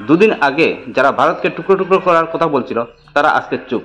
দুদিন আগে যারা ভারতকে টুকরো টুকরো করার কথা বলছিল তারা আজকে চুপ।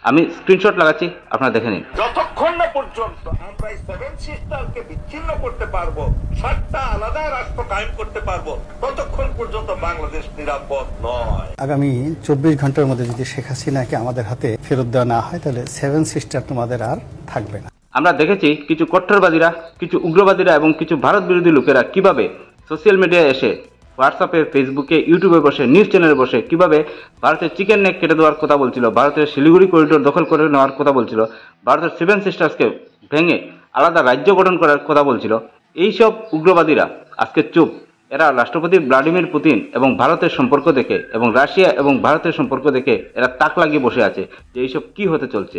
আমি স্ক্রিনশট লাগাচ্ছি, আপনারা দেখে নিন। যতক্ষণ না পর্যন্ত আমরা এই সেভেন সিস্টারকে বিচ্ছিন্ন করতে পারবো, 7টা আলাদা রাষ্ট্র কায়েম করতে পারবো, ততক্ষণ পর্যন্ত বাংলাদেশ নিরাপদ নয়। আগামী 24 ঘন্টার মধ্যে যদি শেখ হাসিনাকে আমাদের হাতে ফেরত দেওয়া না হয়, তাহলে সেভেন সিস্টার তোমাদের আর থাকবে না। আমরা দেখেছি কিছু কট্টরবাদীরা, কিছু উগ্রবাদীরা এবং কিছু ভারত বিরোধী লোকেরা কিভাবে সোশ্যাল মিডিয়ায় এসে, হোয়াটসঅ্যাপে, ফেসবুকে, ইউটিউবে বসে, নিউজ চ্যানেলে বসে কিভাবে ভারতের চিকেন নেক কেটে দেওয়ার কথা বলছিল, ভারতের শিলিগুড়ি করিডোর দখল করে নেওয়ার কথা বলছিল, ভারতের সেভেন সিস্টার্সকে ভেঙে আলাদা রাজ্য গঠন করার কথা বলছিল। এইসব উগ্রবাদীরা আজকে চুপ। এরা রাষ্ট্রপতি ভ্লাদিমির পুতিন এবং ভারতের সম্পর্ক দেখে এবং রাশিয়া এবং ভারতের সম্পর্ক দেখে এরা তাক লাগিয়ে বসে আছে যে এইসব কি হতে চলছে।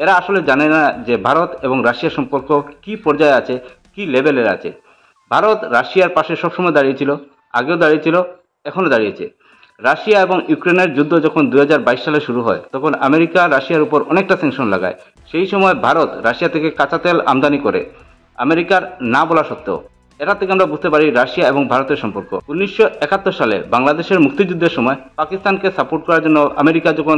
এরা আসলে জানে না যে ভারত এবং রাশিয়ার সম্পর্ক কি পর্যায়ে আছে, কি লেভেলের আছে। ভারত রাশিয়ার পাশে সবসময় দাঁড়িয়েছিল, আগেও দাঁড়িয়েছিল, এখনও দাঁড়িয়েছে। রাশিয়া এবং ইউক্রেনের যুদ্ধ যখন 2022 সালে শুরু হয়, তখন আমেরিকা রাশিয়ার উপর অনেকটা স্যাংশন লাগায়। সেই সময় ভারত রাশিয়া থেকে কাঁচা তেল আমদানি করে, আমেরিকার না বলা সত্ত্বেও। এটা থেকে আমরা বুঝতে পারি রাশিয়া এবং ভারতের সম্পর্ক। 1971 সালে বাংলাদেশের মুক্তিযুদ্ধের সময় পাকিস্তানকে সাপোর্ট করার জন্য আমেরিকা যখন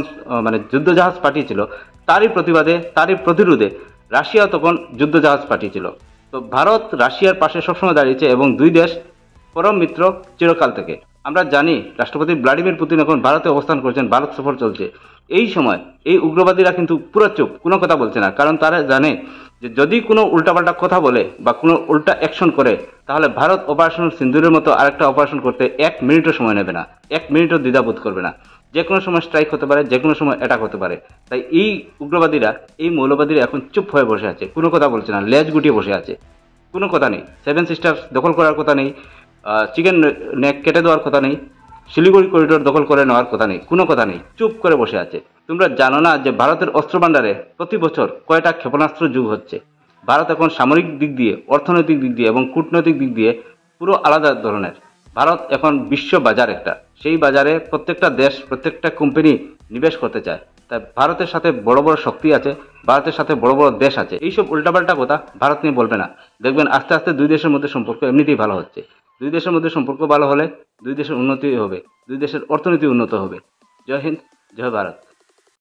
যুদ্ধজাহাজ পাঠিয়েছিল, তারই প্রতিবাদে, তারই প্রতিরোধে রাশিয়া তখন যুদ্ধজাহাজ পাঠিয়েছিল। তো ভারত রাশিয়ার পাশে সবসময় দাঁড়িয়েছে এবং দুই দেশ পরম মিত্র চিরকাল থেকে। আমরা জানি রাষ্ট্রপতি ভ্লাদিমির পুতিন এখন ভারতে অবস্থান করছেন, ভারত সফর চলছে। এই সময় এই উগ্রবাদীরা কিন্তু পুরো চুপ, কোনো কথা বলছে না। কারণ তারা জানে যে যদি কোনো উল্টাপাল্টা কথা বলে বা কোনো উল্টা অ্যাকশন করে, তাহলে ভারত অপারেশন সিন্দুরের মতো আরেকটা অপারেশন করতে 1 মিনিটও সময় নেবে না, 1 মিনিটও দ্বিধাবোধ করবে না। যে কোনো সময় স্ট্রাইক হতে পারে, যে কোনো সময় অ্যাটাক হতে পারে। তাই এই উগ্রবাদীরা, এই মৌলবাদীরা এখন চুপ হয়ে বসে আছে, কোনো কথা বলছে না, লেজ গুটিয়ে বসে আছে। কোনো কথা নেই, সেভেন সিস্টার্স দখল করার কথা নেই, চিকেন নেক কেটে দেওয়ার কথা নেই, শিলিগুড়ি করিডোর দখল করে নেওয়ার কথা নেই, কোনো কথা নেই, চুপ করে বসে আছে। তোমরা জানো না যে ভারতের অস্ত্র ভাণ্ডারে প্রতি বছর কয়টা ক্ষেপণাস্ত্র যুগ হচ্ছে? ভারত এখন সামরিক দিক দিয়ে, অর্থনৈতিক দিক দিয়ে এবং কূটনৈতিক দিক দিয়ে পুরো আলাদা ধরনের। ভারত এখন বিশ্ব বাজার একটা, সেই বাজারে প্রত্যেকটা দেশ, প্রত্যেকটা কোম্পানি নিবেশ করতে চায়। তাই ভারতের সাথে বড় বড় শক্তি আছে, ভারতের সাথে বড় বড় দেশ আছে। এইসব উল্টাপাল্টা কথা ভারত নিয়ে বলবে না। দেখবেন আস্তে আস্তে দুই দেশের মধ্যে সম্পর্ক এমনিতেই ভালো হচ্ছে। দুই দেশের মধ্যে সম্পর্ক ভালো হলে দুই দেশের উন্নতি হবে, দুই দেশের অর্থনীতি উন্নত হবে। জয় হিন্দ, জয় ভারত।